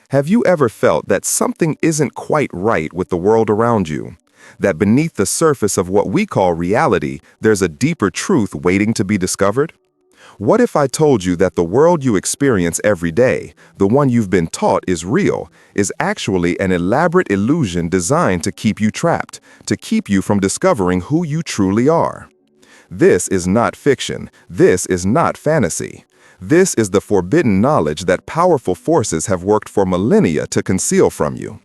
Have you ever felt that something isn't quite right with the world around you? That beneath the surface of what we call reality, there's a deeper truth waiting to be discovered? What if I told you that the world you experience every day, the one you've been taught is real, is actually an elaborate illusion designed to keep you trapped, to keep you from discovering who you truly are? This is not fiction. This is not fantasy. This is the forbidden knowledge that powerful forces have worked for millennia to conceal from you.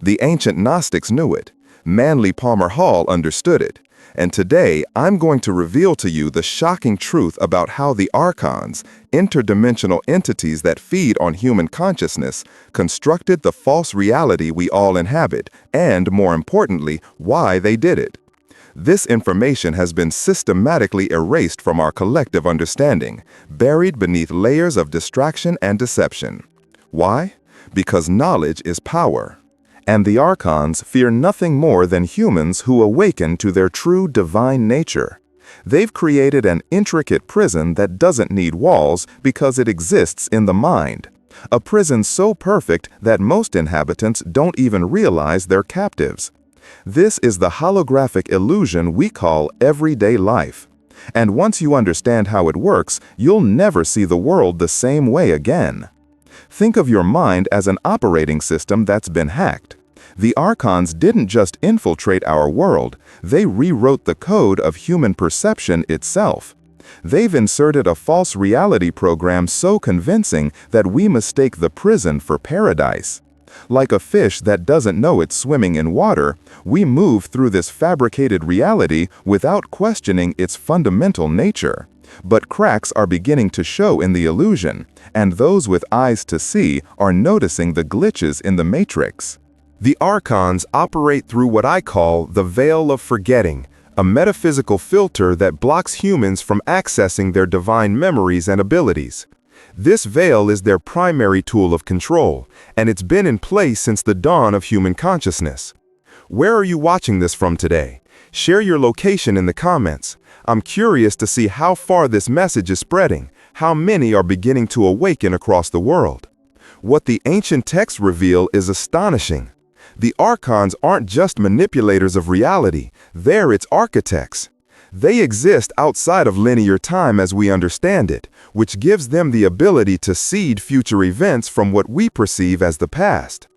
The ancient Gnostics knew it. Manly Palmer Hall understood it. And today, I'm going to reveal to you the shocking truth about how the ARCHONS, interdimensional entities that feed on human consciousness, constructed the false reality we all inhabit, and, more importantly, why they did it. This information has been systematically erased from our collective understanding, buried beneath layers of distraction and deception. Why? Because knowledge is power. And the ARCHONS fear nothing more than humans who awaken to their true divine nature. They've created an intricate prison that doesn't need walls because it exists in the mind. A prison so perfect that most inhabitants don't even realize they're captives. This is the holographic illusion we call everyday life. And once you understand how it works, you'll never see the world the same way again. Think of your mind as an operating system that's been hacked. The ARCHONS didn't just infiltrate our world, they rewrote the code of human perception itself. They've inserted a false reality program so convincing that we mistake the prison for paradise. Like a fish that doesn't know it's swimming in water, we move through this fabricated reality without questioning its fundamental nature. But cracks are beginning to show in the illusion, and those with eyes to see are noticing the glitches in the matrix. The ARCHONS operate through what I call the veil of forgetting, a metaphysical filter that blocks humans from accessing their divine memories and abilities. This veil is their primary tool of control, and it's been in place since the dawn of human consciousness. Where are you watching this from today? Share your location in the comments. I'm curious to see how far this message is spreading, how many are beginning to awaken across the world. What the ancient texts reveal is astonishing. The ARCHONS aren't just manipulators of reality, they're its architects. They exist outside of linear time as we understand it, which gives them the ability to seed future events from what we perceive as the past.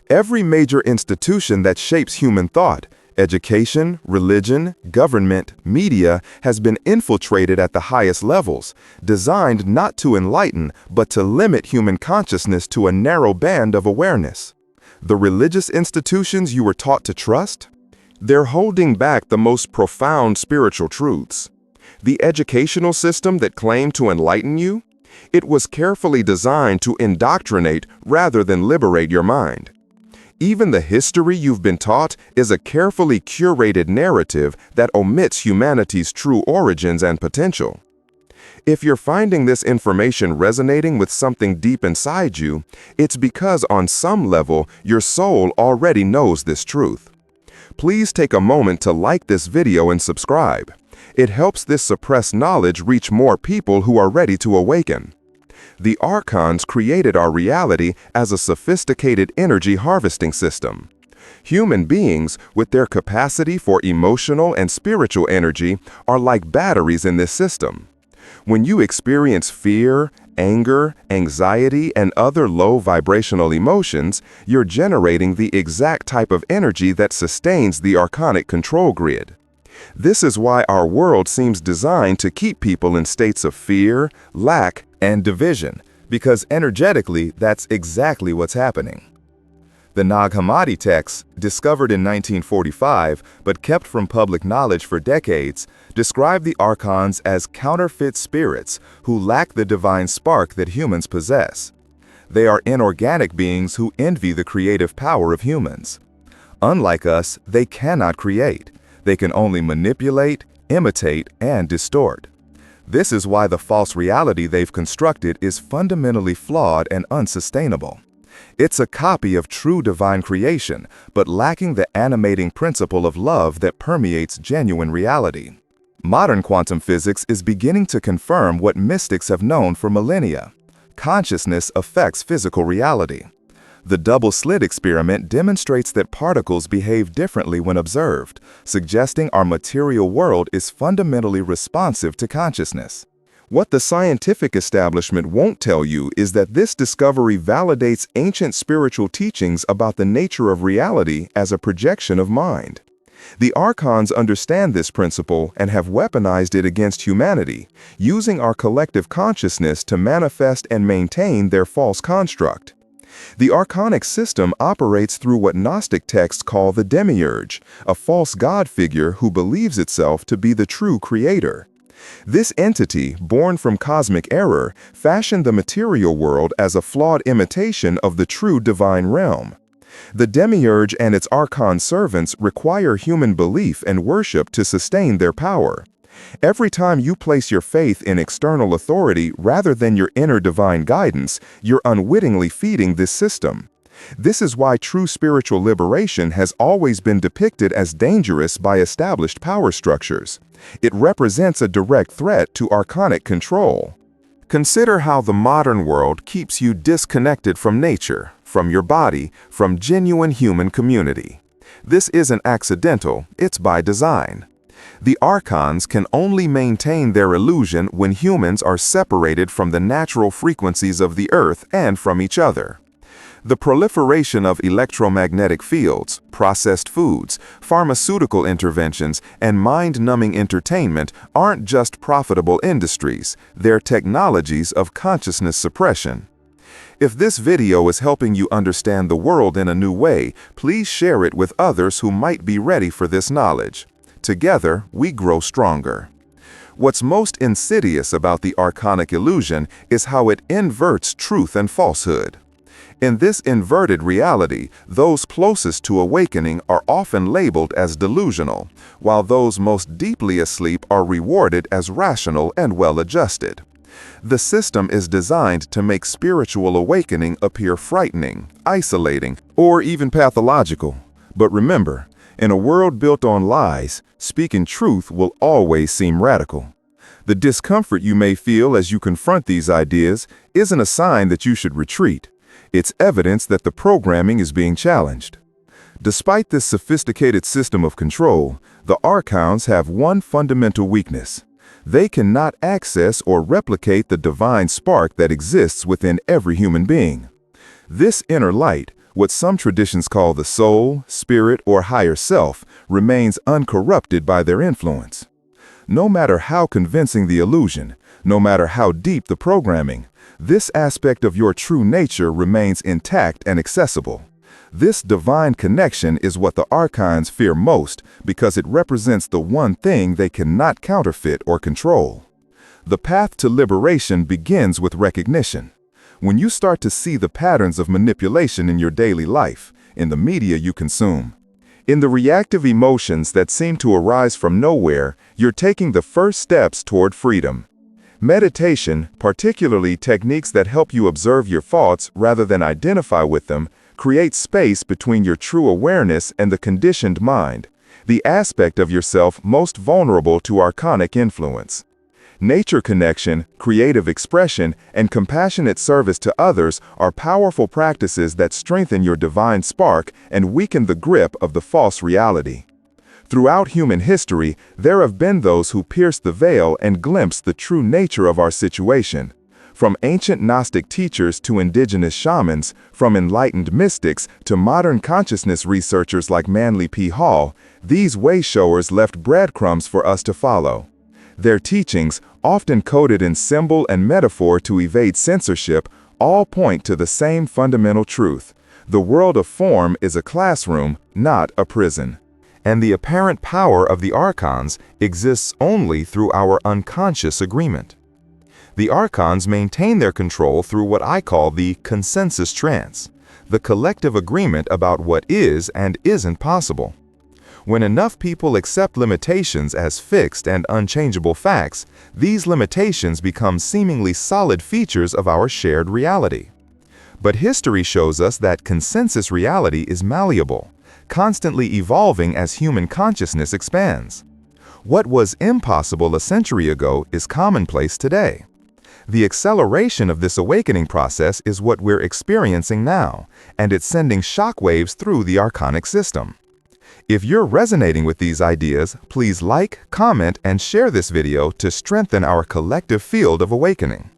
Every major institution that shapes human thought, education, religion, government, media, has been infiltrated at the highest levels, designed not to enlighten, but to limit human consciousness to a narrow band of awareness. The religious institutions you were taught to trust? They're holding back the most profound spiritual truths. The educational system that claimed to enlighten you? It was carefully designed to indoctrinate rather than liberate your mind. Even the history you've been taught is a carefully curated narrative that omits humanity's true origins and potential. If you're finding this information resonating with something deep inside you, it's because on some level your soul already knows this truth. Please take a moment to like this video and subscribe. It helps this suppressed knowledge reach more people who are ready to awaken. The ARCHONS created our reality as a sophisticated energy harvesting system. Human beings, with their capacity for emotional and spiritual energy, are like batteries in this system. When you experience fear, anger, anxiety, and other low vibrational emotions, you're generating the exact type of energy that sustains the archonic control grid. This is why our world seems designed to keep people in states of fear, lack, and division, because energetically, that's exactly what's happening. The Nag Hammadi texts, discovered in 1945 but kept from public knowledge for decades, describe the ARCHONS as counterfeit spirits who lack the divine spark that humans possess. They are inorganic beings who envy the creative power of humans. Unlike us, they cannot create. They can only manipulate, imitate, and distort. This is why the false reality they've constructed is fundamentally flawed and unsustainable. It's a copy of true divine creation, but lacking the animating principle of love that permeates genuine reality. Modern quantum physics is beginning to confirm what mystics have known for millennia. Consciousness affects physical reality. The double-slit experiment demonstrates that particles behave differently when observed, suggesting our material world is fundamentally responsive to consciousness. What the scientific establishment won't tell you is that this discovery validates ancient spiritual teachings about the nature of reality as a projection of mind. The ARCHONS understand this principle and have weaponized it against humanity, using our collective consciousness to manifest and maintain their false construct. The archonic system operates through what Gnostic texts call the demiurge, a false god figure who believes itself to be the true creator. This entity, born from cosmic error, fashioned the material world as a flawed imitation of the true divine realm. The demiurge and its archon servants require human belief and worship to sustain their power. Every time you place your faith in external authority rather than your inner divine guidance, you're unwittingly feeding this system. This is why true spiritual liberation has always been depicted as dangerous by established power structures. It represents a direct threat to archonic control. Consider how the modern world keeps you disconnected from nature, from your body, from genuine human community. This isn't accidental, it's by design. The ARCHONS can only maintain their illusion when humans are separated from the natural frequencies of the Earth and from each other. The proliferation of electromagnetic fields, processed foods, pharmaceutical interventions, and mind-numbing entertainment aren't just profitable industries, they're technologies of consciousness suppression. If this video is helping you understand the world in a new way, please share it with others who might be ready for this knowledge. Together, we grow stronger. What's most insidious about the archonic illusion is how it inverts truth and falsehood. In this inverted reality, those closest to awakening are often labeled as delusional, while those most deeply asleep are rewarded as rational and well-adjusted. The system is designed to make spiritual awakening appear frightening, isolating, or even pathological. But remember, in a world built on lies, speaking truth will always seem radical. The discomfort you may feel as you confront these ideas isn't a sign that you should retreat. It's evidence that the programming is being challenged. Despite this sophisticated system of control, the ARCHONS have one fundamental weakness. They cannot access or replicate the divine spark that exists within every human being. This inner light, what some traditions call the soul, spirit, or higher self, remains uncorrupted by their influence. No matter how convincing the illusion, no matter how deep the programming, this aspect of your true nature remains intact and accessible. This divine connection is what the ARCHONS fear most because it represents the one thing they cannot counterfeit or control. The path to liberation begins with recognition. When you start to see the patterns of manipulation in your daily life, in the media you consume, in the reactive emotions that seem to arise from nowhere, you're taking the first steps toward freedom. Meditation, particularly techniques that help you observe your thoughts rather than identify with them, creates space between your true awareness and the conditioned mind, the aspect of yourself most vulnerable to archonic influence. Nature connection, creative expression, and compassionate service to others are powerful practices that strengthen your divine spark and weaken the grip of the false reality. Throughout human history, there have been those who pierced the veil and glimpsed the true nature of our situation. From ancient Gnostic teachers to indigenous shamans, from enlightened mystics to modern consciousness researchers like Manly P. Hall, these way-showers left breadcrumbs for us to follow. Their teachings, often coded in symbol and metaphor to evade censorship, all point to the same fundamental truth. The world of form is a classroom, not a prison. And the apparent power of the ARCHONS exists only through our unconscious agreement. The ARCHONS maintain their control through what I call the consensus trance, the collective agreement about what is and isn't possible. When enough people accept limitations as fixed and unchangeable facts, these limitations become seemingly solid features of our shared reality. But history shows us that consensus reality is malleable, constantly evolving as human consciousness expands. What was impossible a century ago is commonplace today. The acceleration of this awakening process is what we're experiencing now, and it's sending shockwaves through the archonic system. If you're resonating with these ideas, please like, comment, and share this video to strengthen our collective field of awakening.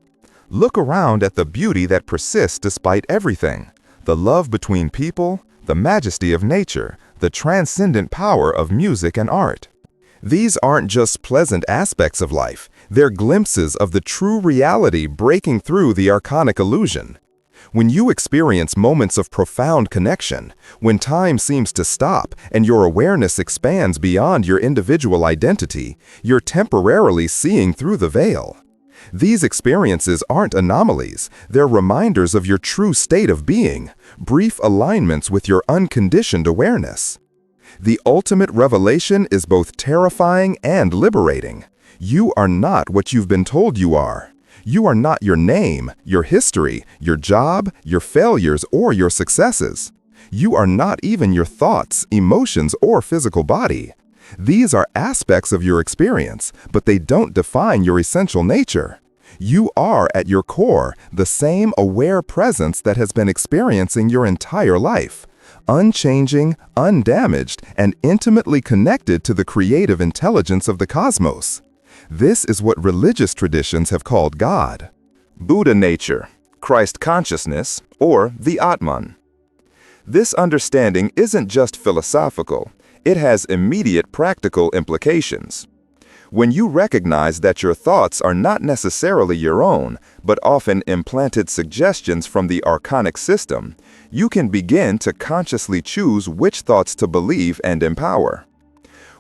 Look around at the beauty that persists despite everything, the love between people, the majesty of nature, the transcendent power of music and art. These aren't just pleasant aspects of life, they're glimpses of the true reality breaking through the archonic illusion. When you experience moments of profound connection, when time seems to stop and your awareness expands beyond your individual identity, you're temporarily seeing through the veil. These experiences aren't anomalies, they're reminders of your true state of being, brief alignments with your unconditioned awareness. The ultimate revelation is both terrifying and liberating. You are not what you've been told you are. You are not your name, your history, your job, your failures, or your successes. You are not even your thoughts, emotions, or physical body. These are aspects of your experience, but they don't define your essential nature. You are, at your core, the same aware presence that has been experiencing your entire life, unchanging, undamaged, and intimately connected to the creative intelligence of the cosmos. This is what religious traditions have called God, Buddha nature, Christ consciousness, or the Atman. This understanding isn't just philosophical, it has immediate practical implications. When you recognize that your thoughts are not necessarily your own, but often implanted suggestions from the archonic system, you can begin to consciously choose which thoughts to believe and empower.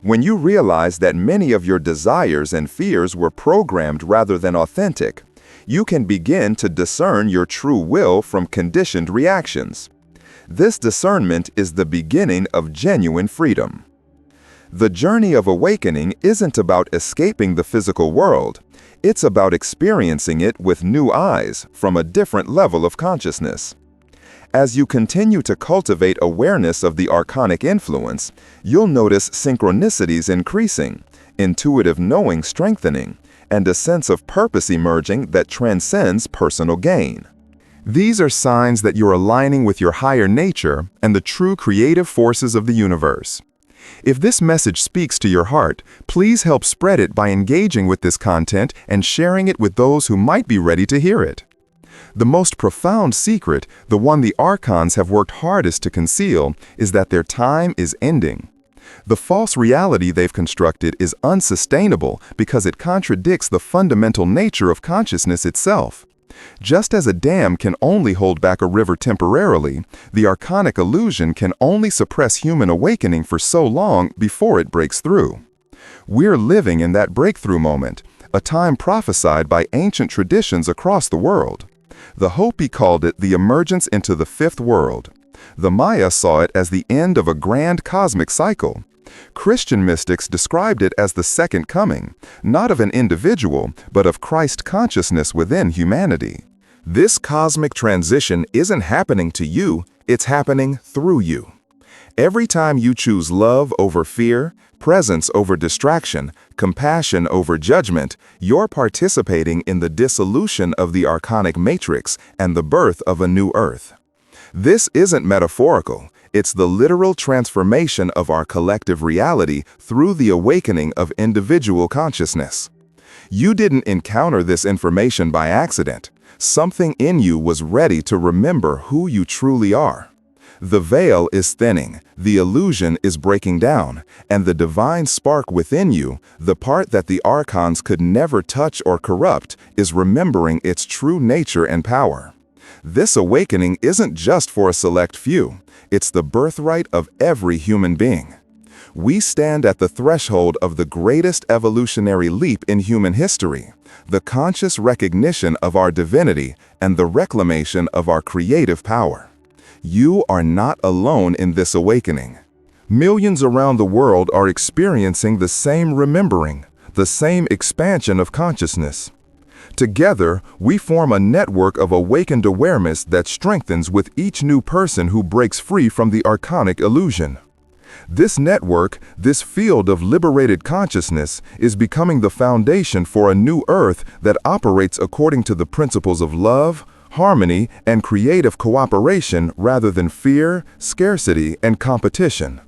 When you realize that many of your desires and fears were programmed rather than authentic, you can begin to discern your true will from conditioned reactions. This discernment is the beginning of genuine freedom. The journey of awakening isn't about escaping the physical world. It's about experiencing it with new eyes from a different level of consciousness. As you continue to cultivate awareness of the archonic influence, you'll notice synchronicities increasing, intuitive knowing strengthening, and a sense of purpose emerging that transcends personal gain. These are signs that you're aligning with your higher nature and the true creative forces of the universe. If this message speaks to your heart, please help spread it by engaging with this content and sharing it with those who might be ready to hear it. The most profound secret, the one the ARCHONS have worked hardest to conceal, is that their time is ending. The false reality they've constructed is unsustainable because it contradicts the fundamental nature of consciousness itself. Just as a dam can only hold back a river temporarily, the archonic illusion can only suppress human awakening for so long before it breaks through. We're living in that breakthrough moment, a time prophesied by ancient traditions across the world. The Hopi called it the emergence into the fifth world. The Maya saw it as the end of a grand cosmic cycle. Christian mystics described it as the second coming, not of an individual, but of Christ consciousness within humanity. This cosmic transition isn't happening to you, it's happening through you. Every time you choose love over fear, presence over distraction, compassion over judgment, you're participating in the dissolution of the archonic matrix and the birth of a new earth. This isn't metaphorical. It's the literal transformation of our collective reality through the awakening of individual consciousness. You didn't encounter this information by accident. Something in you was ready to remember who you truly are. The veil is thinning, the illusion is breaking down, and the divine spark within you, the part that the ARCHONS could never touch or corrupt, is remembering its true nature and power. This awakening isn't just for a select few. It's the birthright of every human being. We stand at the threshold of the greatest evolutionary leap in human history, the conscious recognition of our divinity and the reclamation of our creative power. You are not alone in this awakening. Millions around the world are experiencing the same remembering, the same expansion of consciousness. Together, we form a network of awakened awareness that strengthens with each new person who breaks free from the archonic illusion. This network, this field of liberated consciousness, is becoming the foundation for a new earth that operates according to the principles of love, harmony, and creative cooperation rather than fear, scarcity, and competition.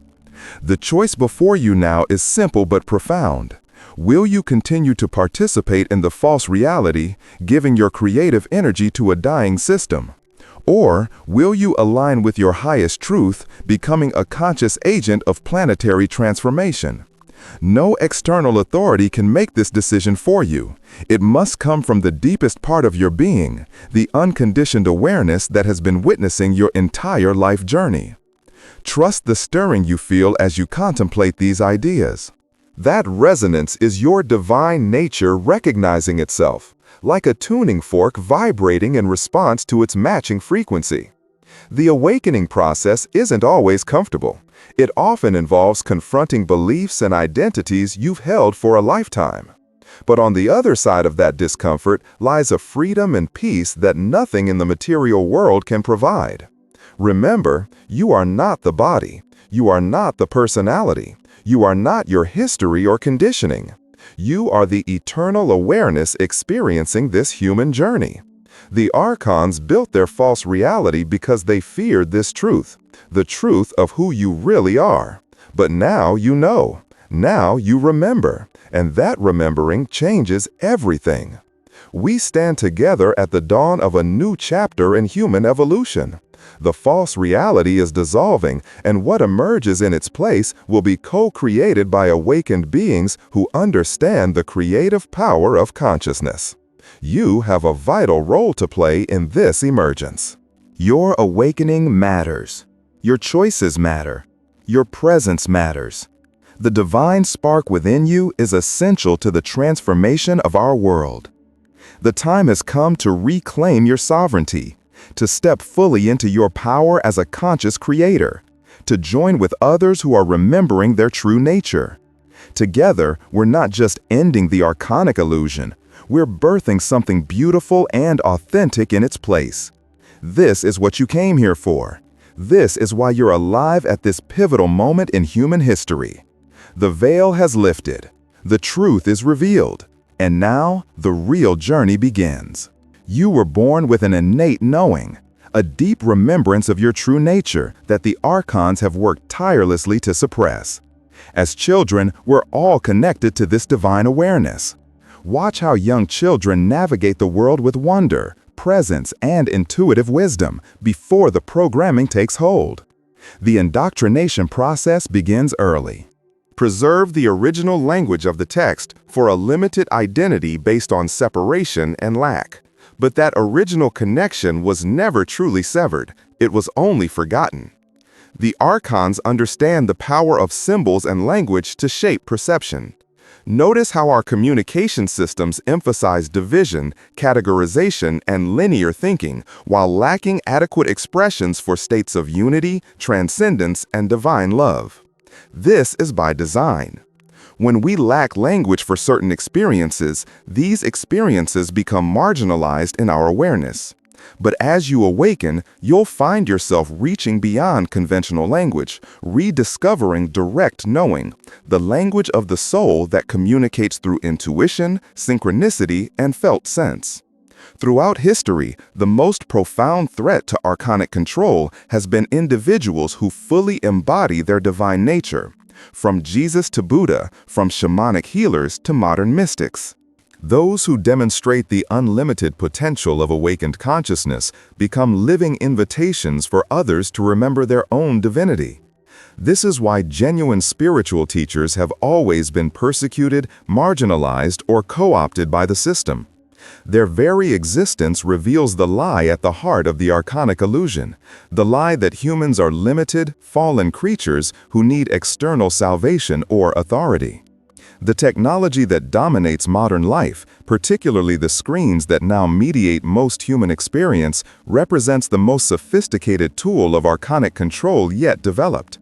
The choice before you now is simple but profound. Will you continue to participate in the false reality, giving your creative energy to a dying system? Or will you align with your highest truth, becoming a conscious agent of planetary transformation? No external authority can make this decision for you. It must come from the deepest part of your being, the unconditioned awareness that has been witnessing your entire life journey. Trust the stirring you feel as you contemplate these ideas. That resonance is your divine nature recognizing itself, like a tuning fork vibrating in response to its matching frequency. The awakening process isn't always comfortable. It often involves confronting beliefs and identities you've held for a lifetime. But on the other side of that discomfort lies a freedom and peace that nothing in the material world can provide. Remember, you are not the body. You are not the personality. You are not your history or conditioning. You are the eternal awareness experiencing this human journey. The ARCHONS built their false reality because they feared this truth, the truth of who you really are. But now you know. Now you remember. And that remembering changes everything. We stand together at the dawn of a new chapter in human evolution. The false reality is dissolving, and what emerges in its place will be co-created by awakened beings who understand the creative power of consciousness. You have a vital role to play in this emergence. Your awakening matters. Your choices matter. Your presence matters. The divine spark within you is essential to the transformation of our world. The time has come to reclaim your sovereignty, to step fully into your power as a conscious creator, to join with others who are remembering their true nature. Together, we're not just ending the archonic illusion, we're birthing something beautiful and authentic in its place. This is what you came here for. This is why you're alive at this pivotal moment in human history. The veil has lifted, the truth is revealed, and now the real journey begins. You were born with an innate knowing, a deep remembrance of your true nature that the ARCHONS have worked tirelessly to suppress. As children, we're all connected to this divine awareness. Watch how young children navigate the world with wonder, presence, and intuitive wisdom before the programming takes hold. The indoctrination process begins early. Preserve the original language of the text for a limited identity based on separation and lack. But that original connection was never truly severed, it was only forgotten. The ARCHONS understand the power of symbols and language to shape perception. Notice how our communication systems emphasize division, categorization, and linear thinking, while lacking adequate expressions for states of unity, transcendence, and divine love. This is by design. When we lack language for certain experiences, these experiences become marginalized in our awareness. But as you awaken, you'll find yourself reaching beyond conventional language, rediscovering direct knowing, the language of the soul that communicates through intuition, synchronicity, and felt sense. Throughout history, the most profound threat to archonic control has been individuals who fully embody their divine nature. From Jesus to Buddha, from shamanic healers to modern mystics. Those who demonstrate the unlimited potential of awakened consciousness become living invitations for others to remember their own divinity. This is why genuine spiritual teachers have always been persecuted, marginalized, or co-opted by the system. Their very existence reveals the lie at the heart of the archonic illusion, the lie that humans are limited, fallen creatures who need external salvation or authority. The technology that dominates modern life, particularly the screens that now mediate most human experience, represents the most sophisticated tool of archonic control yet developed.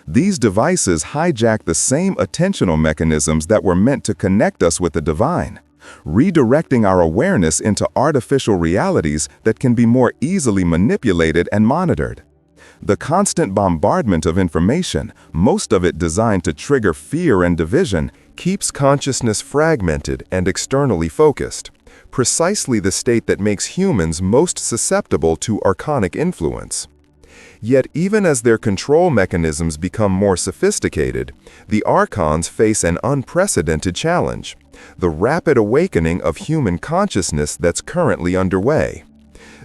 These devices hijack the same attentional mechanisms that were meant to connect us with the divine, redirecting our awareness into artificial realities that can be more easily manipulated and monitored. The constant bombardment of information, most of it designed to trigger fear and division, keeps consciousness fragmented and externally focused, precisely the state that makes humans most susceptible to archonic influence. Yet even as their control mechanisms become more sophisticated, the Archons face an unprecedented challenge: the rapid awakening of human consciousness that's currently underway.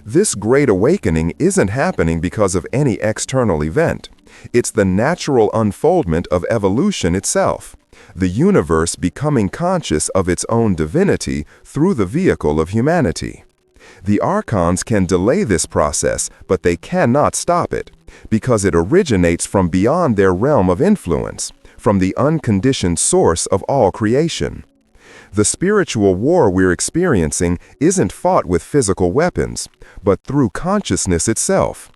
This great awakening isn't happening because of any external event. It's the natural unfoldment of evolution itself, the universe becoming conscious of its own divinity through the vehicle of humanity. The Archons can delay this process, but they cannot stop it, because it originates from beyond their realm of influence, from the unconditioned source of all creation. The spiritual war we're experiencing isn't fought with physical weapons, but through consciousness itself.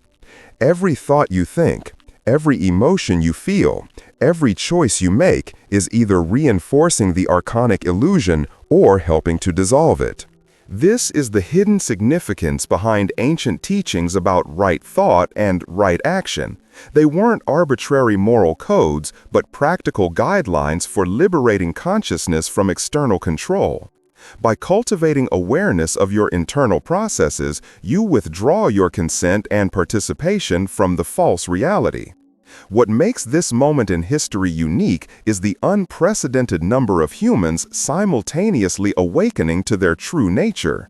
Every thought you think, every emotion you feel, every choice you make is either reinforcing the archonic illusion or helping to dissolve it. This is the hidden significance behind ancient teachings about right thought and right action. They weren't arbitrary moral codes, but practical guidelines for liberating consciousness from external control. By cultivating awareness of your internal processes, you withdraw your consent and participation from the false reality. What makes this moment in history unique is the unprecedented number of humans simultaneously awakening to their true nature.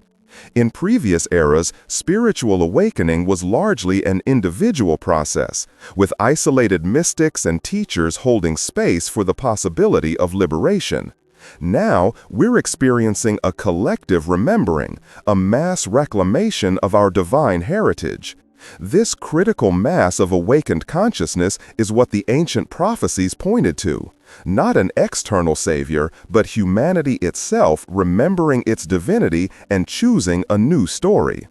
In previous eras, spiritual awakening was largely an individual process, with isolated mystics and teachers holding space for the possibility of liberation. Now, we're experiencing a collective remembering, a mass reclamation of our divine heritage. This critical mass of awakened consciousness is what the ancient prophecies pointed to. Not an external savior, but humanity itself remembering its divinity and choosing a new story.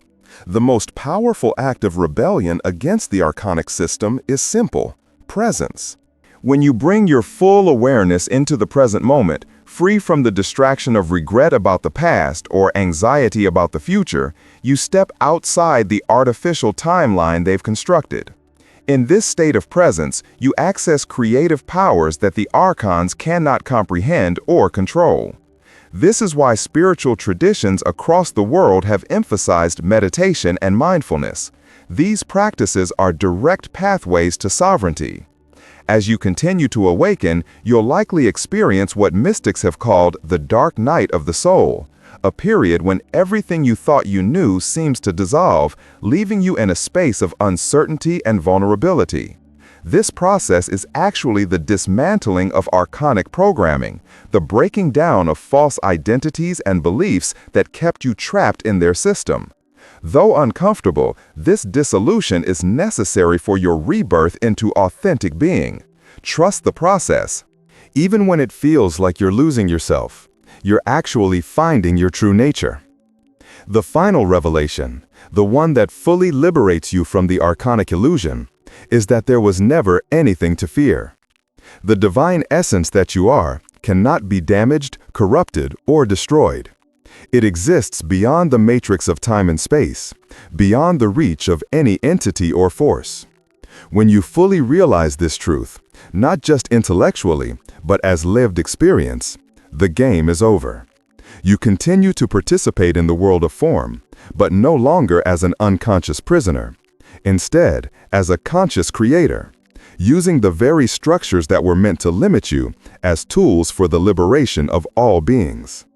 The most powerful act of rebellion against the archonic system is simple: presence. When you bring your full awareness into the present moment, free from the distraction of regret about the past or anxiety about the future, you step outside the artificial timeline they've constructed. In this state of presence, you access creative powers that the Archons cannot comprehend or control. This is why spiritual traditions across the world have emphasized meditation and mindfulness. These practices are direct pathways to sovereignty. As you continue to awaken, you'll likely experience what mystics have called the dark night of the soul, a period when everything you thought you knew seems to dissolve, leaving you in a space of uncertainty and vulnerability. This process is actually the dismantling of archonic programming, the breaking down of false identities and beliefs that kept you trapped in their system. Though uncomfortable, this dissolution is necessary for your rebirth into authentic being. Trust the process. Even when it feels like you're losing yourself, you're actually finding your true nature. The final revelation, the one that fully liberates you from the archonic illusion, is that there was never anything to fear. The divine essence that you are cannot be damaged, corrupted, or destroyed. It exists beyond the matrix of time and space, beyond the reach of any entity or force. When you fully realize this truth, not just intellectually, but as lived experience, the game is over. You continue to participate in the world of form, but no longer as an unconscious prisoner. Instead, as a conscious creator, using the very structures that were meant to limit you as tools for the liberation of all beings.